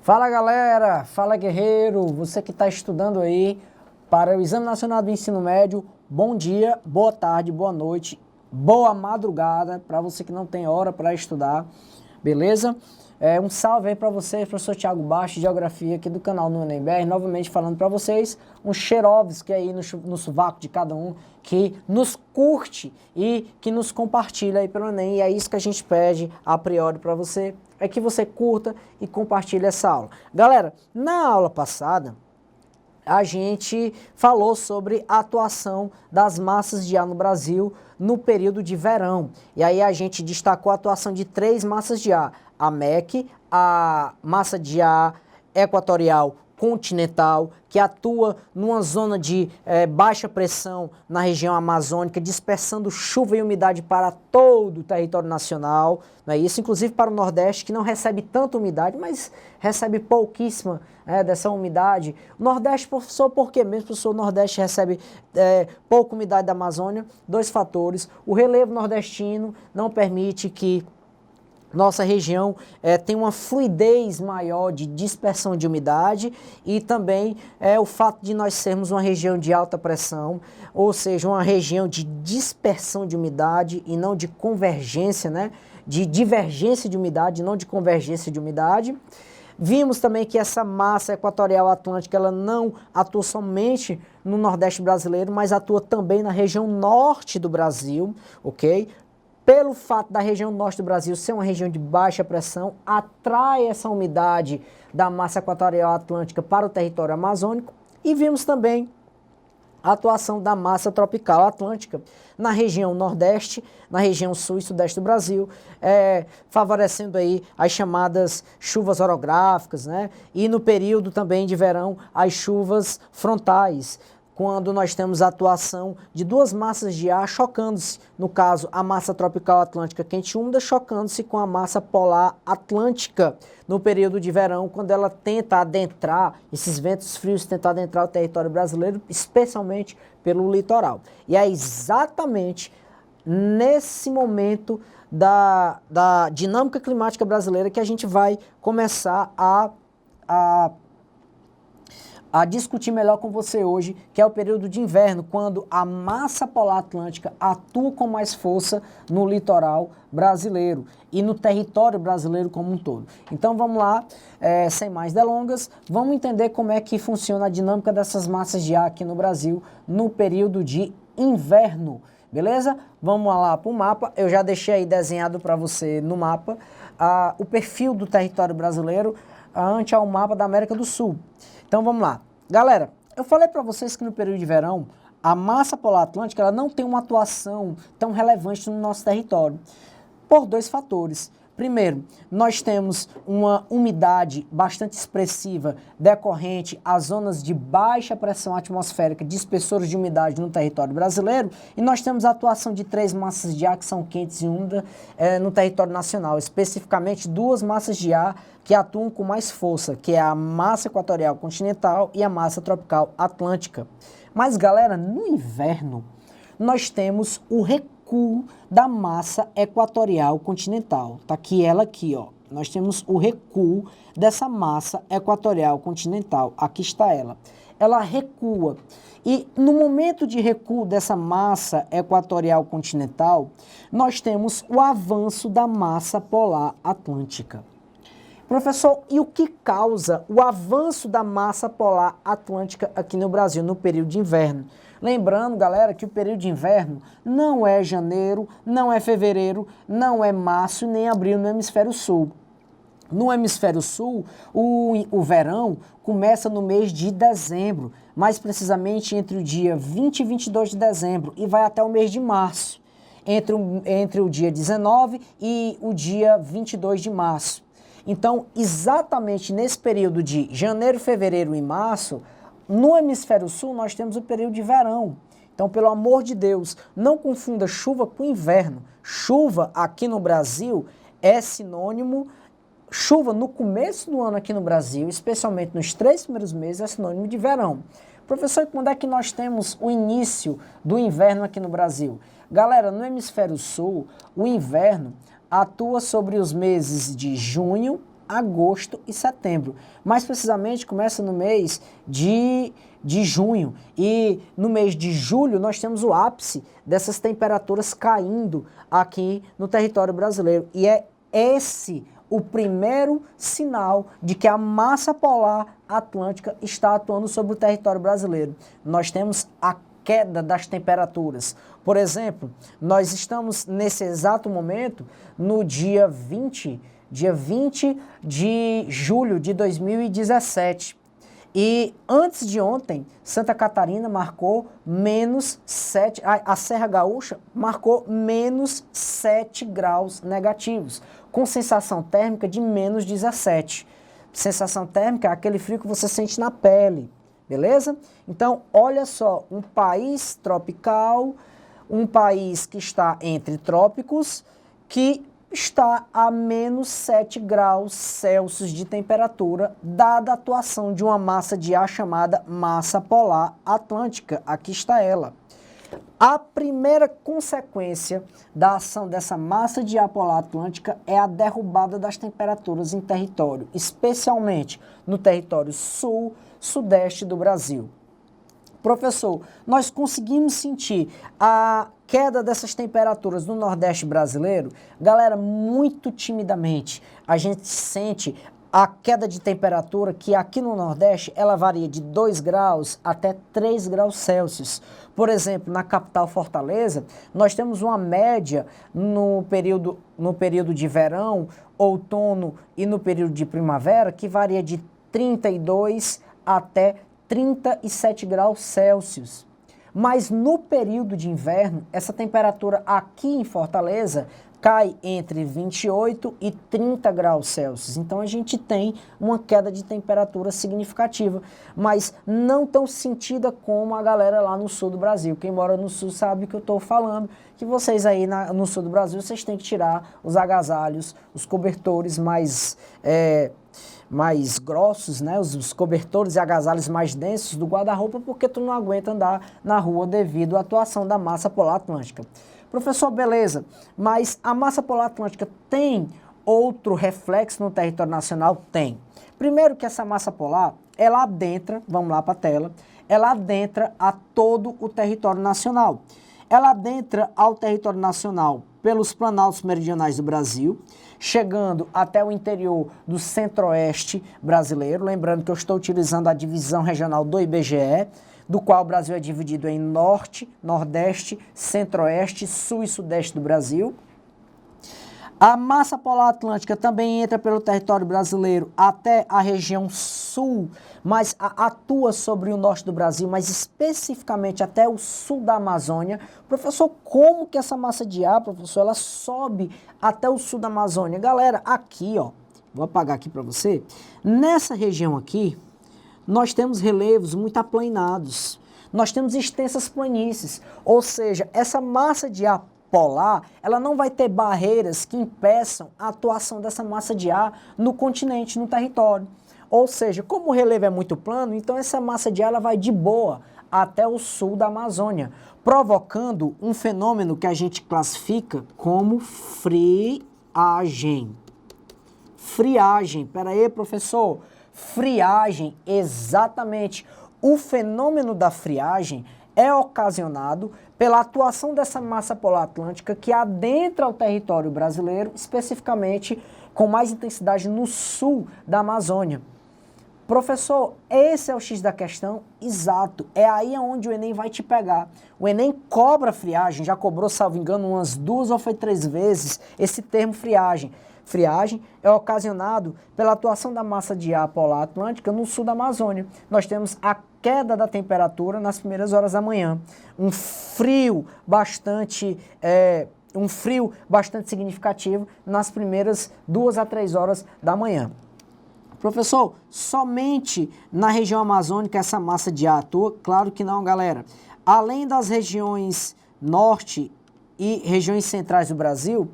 Fala galera, fala guerreiro, você que está estudando aí para o Exame Nacional do Ensino Médio, bom dia, boa tarde, boa noite, boa madrugada para você que não tem hora para estudar, beleza? Um salve aí para você, professor Thiago Baixo, de Geografia aqui do canal no NBR, novamente falando para vocês, um cheirovski aí no sovaco de cada um, que nos curte e que nos compartilha aí pelo Enem, e é isso que a gente pede a priori para você, é que você curta e compartilhe essa aula. Galera, na aula passada, a gente falou sobre a atuação das massas de ar no Brasil no período de verão. E aí a gente destacou a atuação de 3 massas de ar. A MEC, a massa de ar equatorial continental, que atua numa zona de baixa pressão na região amazônica, dispersando chuva e umidade para todo o território nacional, né? Isso inclusive para o Nordeste, que não recebe tanta umidade, mas recebe pouquíssima dessa umidade. O Nordeste, professor, por que mesmo, professor? O Nordeste recebe pouca umidade da Amazônia. 2 fatores. O relevo nordestino não permite que nossa região tem uma fluidez maior de dispersão de umidade e também o fato de nós sermos uma região de alta pressão, ou seja, uma região de dispersão de umidade e não de convergência, né? De divergência de umidade, não de convergência de umidade. Vimos também que essa massa equatorial atlântica ela não atua somente no Nordeste brasileiro, mas atua também na região norte do Brasil, ok? Pelo fato da região norte do Brasil ser uma região de baixa pressão, atrai essa umidade da massa equatorial atlântica para o território amazônico. E vimos também a atuação da massa tropical atlântica na região nordeste, na região sul e sudeste do Brasil, favorecendo aí as chamadas chuvas orográficas, né? E no período também de verão, as chuvas frontais, quando nós temos a atuação de 2 massas de ar chocando-se, no caso a massa tropical atlântica quente e úmida chocando-se com a massa polar atlântica no período de verão, quando ela tenta adentrar, esses ventos frios tentam adentrar o território brasileiro, especialmente pelo litoral. E é exatamente nesse momento da dinâmica climática brasileira que a gente vai começar a discutir melhor com você hoje, que é o período de inverno, quando a massa polar atlântica atua com mais força no litoral brasileiro e no território brasileiro como um todo. Então vamos lá, sem mais delongas, vamos entender como é que funciona a dinâmica dessas massas de ar aqui no Brasil no período de inverno, beleza? Vamos lá para o mapa, eu já deixei aí desenhado para você no mapa o perfil do território brasileiro ante ao mapa da América do Sul. Então vamos lá. Galera, eu falei para vocês que no período de verão, a massa polar atlântica ela não tem uma atuação tão relevante no nosso território, por 2 fatores. Primeiro, nós temos uma umidade bastante expressiva decorrente às zonas de baixa pressão atmosférica de espessoros de umidade no território brasileiro, e nós temos a atuação de 3 massas de ar que são quentes e úmidas no território nacional, especificamente 2 massas de ar que atuam com mais força, que é a massa equatorial continental e a massa tropical atlântica. Mas galera, no inverno nós temos o recuo da massa equatorial continental. Tá aqui ela aqui, ó. Nós temos o recuo dessa massa equatorial continental. Aqui está ela. Ela recua. E no momento de recuo dessa massa equatorial continental, nós temos o avanço da massa polar atlântica. Professor, e o que causa o avanço da massa polar atlântica aqui no Brasil no período de inverno? Lembrando, galera, que o período de inverno não é janeiro, não é fevereiro, não é março, nem abril no hemisfério sul. No hemisfério sul, o verão começa no mês de dezembro, mais precisamente entre o dia 20 e 22 de dezembro e vai até o mês de março, entre o dia 19 e o dia 22 de março. Então, exatamente nesse período de janeiro, fevereiro e março, no hemisfério sul nós temos o período de verão. Então, pelo amor de Deus, não confunda chuva com inverno. Chuva aqui no Brasil é sinônimo, chuva no começo do ano aqui no Brasil, especialmente nos 3 primeiros meses, é sinônimo de verão. Professor, quando é que nós temos o início do inverno aqui no Brasil? Galera, no hemisfério sul, o inverno atua sobre os meses de junho, agosto e setembro. Mais precisamente, começa no mês de junho. E no mês de julho, nós temos o ápice dessas temperaturas caindo aqui no território brasileiro. E é esse o primeiro sinal de que a massa polar atlântica está atuando sobre o território brasileiro. Nós temos a queda das temperaturas. Por exemplo, nós estamos nesse exato momento no dia 20 de julho de 2017. E antes de ontem, Santa Catarina marcou -7, a Serra Gaúcha marcou -7 graus negativos, com sensação térmica de -17. Sensação térmica é aquele frio que você sente na pele, beleza? Então, olha só, um país tropical, um país que está entre trópicos, que está a -7 graus Celsius de temperatura, dada a atuação de uma massa de ar chamada massa polar atlântica. Aqui está ela. A primeira consequência da ação dessa massa de ar polar atlântica é a derrubada das temperaturas em território, especialmente no território sul, sudeste do Brasil. Professor, nós conseguimos sentir a queda dessas temperaturas no Nordeste brasileiro? Galera, muito timidamente. A gente sente a queda de temperatura que aqui no Nordeste ela varia de 2 graus até 3 graus Celsius. Por exemplo, na capital Fortaleza, nós temos uma média no período de verão, outono e no período de primavera que varia de 32 até 37 graus Celsius. Mas no período de inverno, essa temperatura aqui em Fortaleza cai entre 28 e 30 graus Celsius. Então a gente tem uma queda de temperatura significativa, mas não tão sentida como a galera lá no sul do Brasil. Quem mora no sul sabe o que eu estou falando, que vocês aí no sul do Brasil, vocês têm que tirar os agasalhos, os cobertores mais grossos, né? Os cobertores e agasalhos mais densos do guarda-roupa, porque tu não aguenta andar na rua devido à atuação da massa polar atlântica. Professor, beleza, mas a massa polar atlântica tem outro reflexo no território nacional? Tem. Primeiro que essa massa polar, ela adentra, vamos lá para a tela, ela adentra a todo o território nacional. Ela adentra ao território nacional pelos planaltos meridionais do Brasil, chegando até o interior do centro-oeste brasileiro, lembrando que eu estou utilizando a divisão regional do IBGE, do qual o Brasil é dividido em norte, nordeste, centro-oeste, sul e sudeste do Brasil. A massa polar atlântica também entra pelo território brasileiro até a região sul, mas atua sobre o norte do Brasil, mas especificamente até o sul da Amazônia. Professor, como que essa massa de ar, professor, ela sobe até o sul da Amazônia? Galera, aqui, ó, vou apagar aqui para você, nessa região aqui, nós temos relevos muito aplainados, nós temos extensas planícies, ou seja, essa massa de ar polar, ela não vai ter barreiras que impeçam a atuação dessa massa de ar no continente, no território. Ou seja, como o relevo é muito plano, então essa massa de ar ela vai de boa até o sul da Amazônia, provocando um fenômeno que a gente classifica como friagem. Friagem, peraí, professor. Friagem, exatamente. O fenômeno da friagem é ocasionado pela atuação dessa massa polar atlântica que adentra o território brasileiro, especificamente com mais intensidade no sul da Amazônia. Professor, esse é o X da questão? Exato. É aí onde o Enem vai te pegar. O Enem cobra friagem, já cobrou, salvo engano, umas 2 ou foi 3 vezes esse termo friagem. Friagem é ocasionado pela atuação da massa de ar polar atlântica no sul da Amazônia. Nós temos a queda da temperatura nas primeiras horas da manhã. Um frio bastante significativo nas primeiras 2 a 3 horas da manhã. Professor, somente na região amazônica essa massa de ar atua? Claro que não, galera. Além das regiões norte e regiões centrais do Brasil,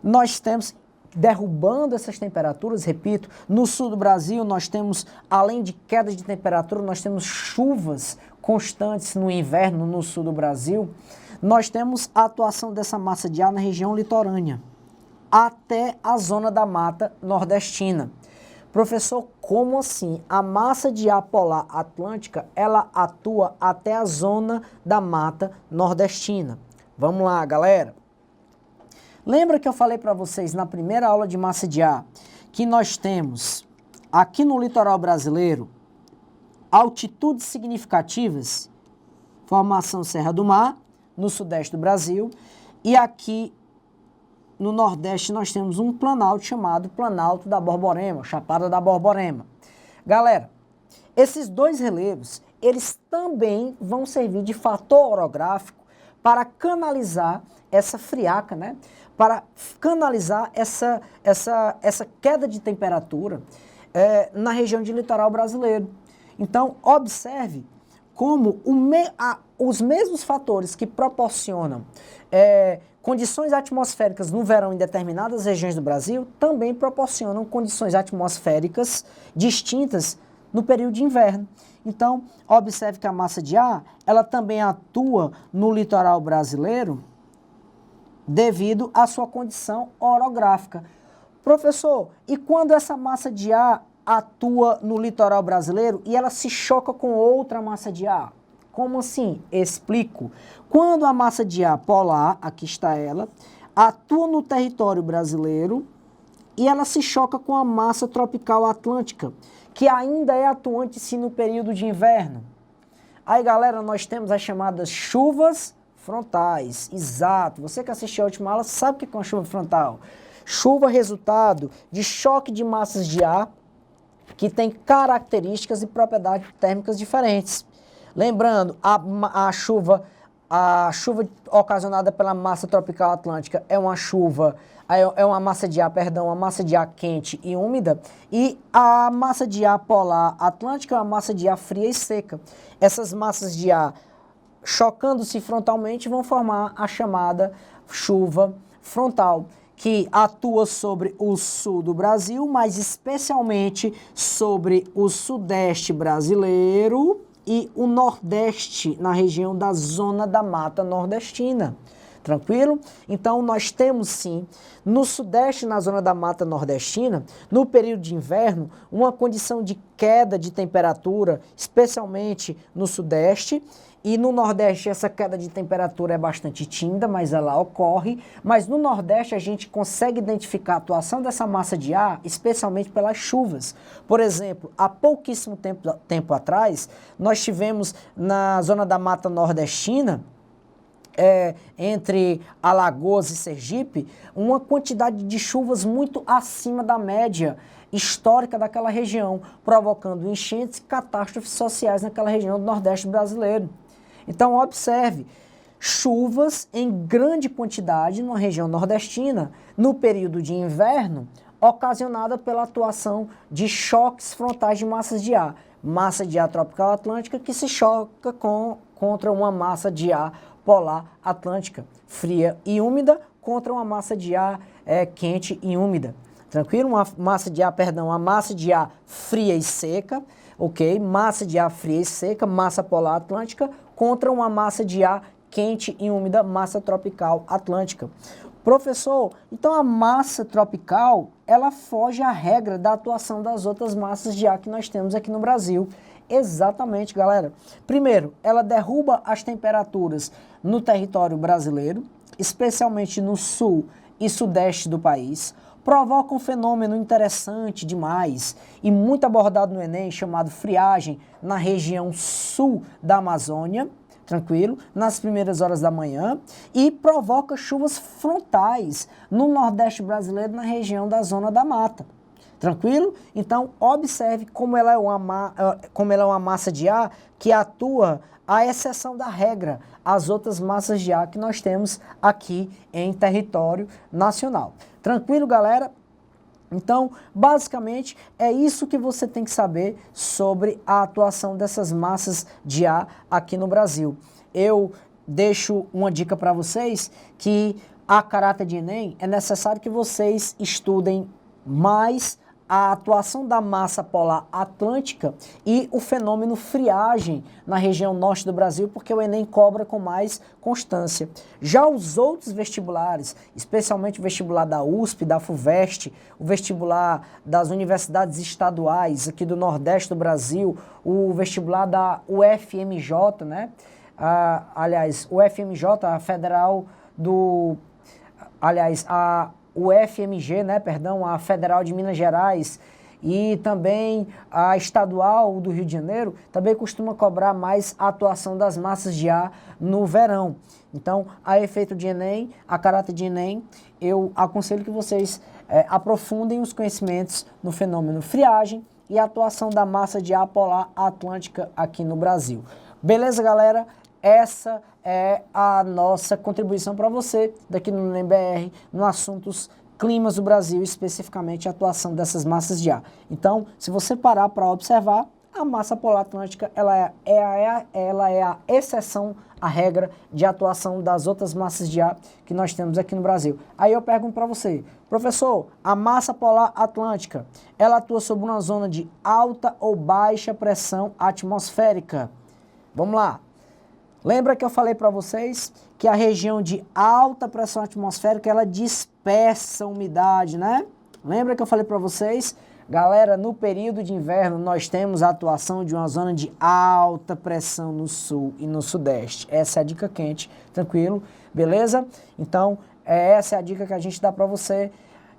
nós temos, derrubando essas temperaturas, repito, no sul do Brasil nós temos, além de quedas de temperatura, nós temos chuvas constantes no inverno no sul do Brasil. Nós temos a atuação dessa massa de ar na região litorânea. até a zona da mata nordestina. Professor, como assim? A massa de ar polar atlântica, ela atua até a zona da mata nordestina. Vamos lá, galera. Lembra que eu falei para vocês na primeira aula de massa de ar que nós temos aqui no litoral brasileiro altitudes significativas, formação Serra do Mar, no sudeste do Brasil, e aqui no Nordeste nós temos um planalto chamado Planalto da Borborema, Chapada da Borborema. Galera, esses dois relevos, eles também vão servir de fator orográfico para canalizar essa friaca, né? Para canalizar essa queda de temperatura na região de litoral brasileiro. Então, observe como os mesmos fatores que proporcionam condições atmosféricas no verão em determinadas regiões do Brasil também proporcionam condições atmosféricas distintas no período de inverno. Então, observe que a massa de ar, ela também atua no litoral brasileiro devido à sua condição orográfica. Professor, e quando essa massa de ar atua no litoral brasileiro e ela se choca com outra massa de ar? Como assim? Explico. Quando a massa de ar polar, aqui está ela, atua no território brasileiro e ela se choca com a massa tropical atlântica, que ainda é atuante sim no período de inverno. Aí, galera, nós temos as chamadas chuvas frontais. Exato. Você que assistiu a última aula sabe o que é uma chuva frontal. Chuva resultado de choque de massas de ar que tem características e propriedades térmicas diferentes. Lembrando, a chuva ocasionada pela massa tropical atlântica é uma massa de ar, uma massa de ar quente e úmida, e a massa de ar polar atlântica é uma massa de ar fria e seca. Essas massas de ar chocando-se frontalmente vão formar a chamada chuva frontal, que atua sobre o sul do Brasil, mas especialmente sobre o sudeste brasileiro e o nordeste, na região da zona da mata nordestina. Tranquilo? Então, nós temos sim, no sudeste, na zona da mata nordestina, no período de inverno, uma condição de queda de temperatura, especialmente no sudeste, e no nordeste essa queda de temperatura é bastante tímida, mas ela ocorre. Mas no nordeste a gente consegue identificar a atuação dessa massa de ar, especialmente pelas chuvas. Por exemplo, há pouquíssimo tempo atrás, nós tivemos na zona da mata nordestina, entre Alagoas e Sergipe, uma quantidade de chuvas muito acima da média histórica daquela região, provocando enchentes e catástrofes sociais naquela região do Nordeste brasileiro. Então, observe, chuvas em grande quantidade na região nordestina, no período de inverno, ocasionada pela atuação de choques frontais de massas de ar. Massa de ar tropical atlântica que se choca contra uma massa de ar polar atlântica, fria e úmida, contra uma massa de ar quente e úmida. Tranquilo? Uma massa de ar fria e seca, ok? Massa de ar fria e seca, massa polar atlântica, contra uma massa de ar quente e úmida, massa tropical atlântica. Professor, então a massa tropical, ela foge à regra da atuação das outras massas de ar que nós temos aqui no Brasil. Exatamente, galera. Primeiro, ela derruba as temperaturas no território brasileiro, especialmente no sul e sudeste do país, provoca um fenômeno interessante demais e muito abordado no Enem, chamado friagem, na região sul da Amazônia, tranquilo, nas primeiras horas da manhã, e provoca chuvas frontais no Nordeste brasileiro, na região da zona da mata. Tranquilo? Então, observe como ela é uma massa de ar que atua à exceção da regra, as outras massas de ar que nós temos aqui em território nacional. Tranquilo, galera? Então, basicamente, é isso que você tem que saber sobre a atuação dessas massas de ar aqui no Brasil. Eu deixo uma dica para vocês que, a caráter de Enem, é necessário que vocês estudem mais a atuação da massa polar atlântica e o fenômeno friagem na região norte do Brasil, porque o Enem cobra com mais constância. Já os outros vestibulares, especialmente o vestibular da USP, da FUVEST, o vestibular das universidades estaduais aqui do Nordeste do Brasil, o vestibular da UFMJ, né? Aliás, o UFMJ, a Federal do... Aliás, a UFMG, né, perdão, a Federal de Minas Gerais e também a Estadual do Rio de Janeiro, também costuma cobrar mais a atuação das massas de ar no verão. Então, a efeito de Enem, a caráter de Enem, eu aconselho que vocês aprofundem os conhecimentos no fenômeno friagem e a atuação da massa de ar polar atlântica aqui no Brasil. Beleza, galera? Essa é a nossa contribuição para você, daqui no NBR, no assuntos climas do Brasil, especificamente a atuação dessas massas de ar. Então, se você parar para observar, a massa polar atlântica ela é a exceção à regra de atuação das outras massas de ar que nós temos aqui no Brasil. Aí eu pergunto para você, professor, a massa polar atlântica, ela atua sobre uma zona de alta ou baixa pressão atmosférica? Vamos lá. Lembra que eu falei para vocês que a região de alta pressão atmosférica, ela dispersa umidade, né? Lembra que eu falei para vocês? Galera, no período de inverno, nós temos a atuação de uma zona de alta pressão no sul e no sudeste. Essa é a dica quente, tranquilo? Beleza? Então, essa é a dica que a gente dá para você.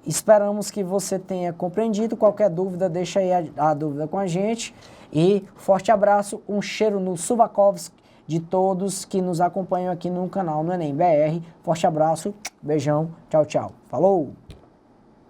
Esperamos que você tenha compreendido. Qualquer dúvida, deixa aí a dúvida com a gente. E forte abraço, um cheiro no Suvakovsky de todos que nos acompanham aqui no canal no Enem BR. Forte abraço, beijão, tchau, tchau. Falou!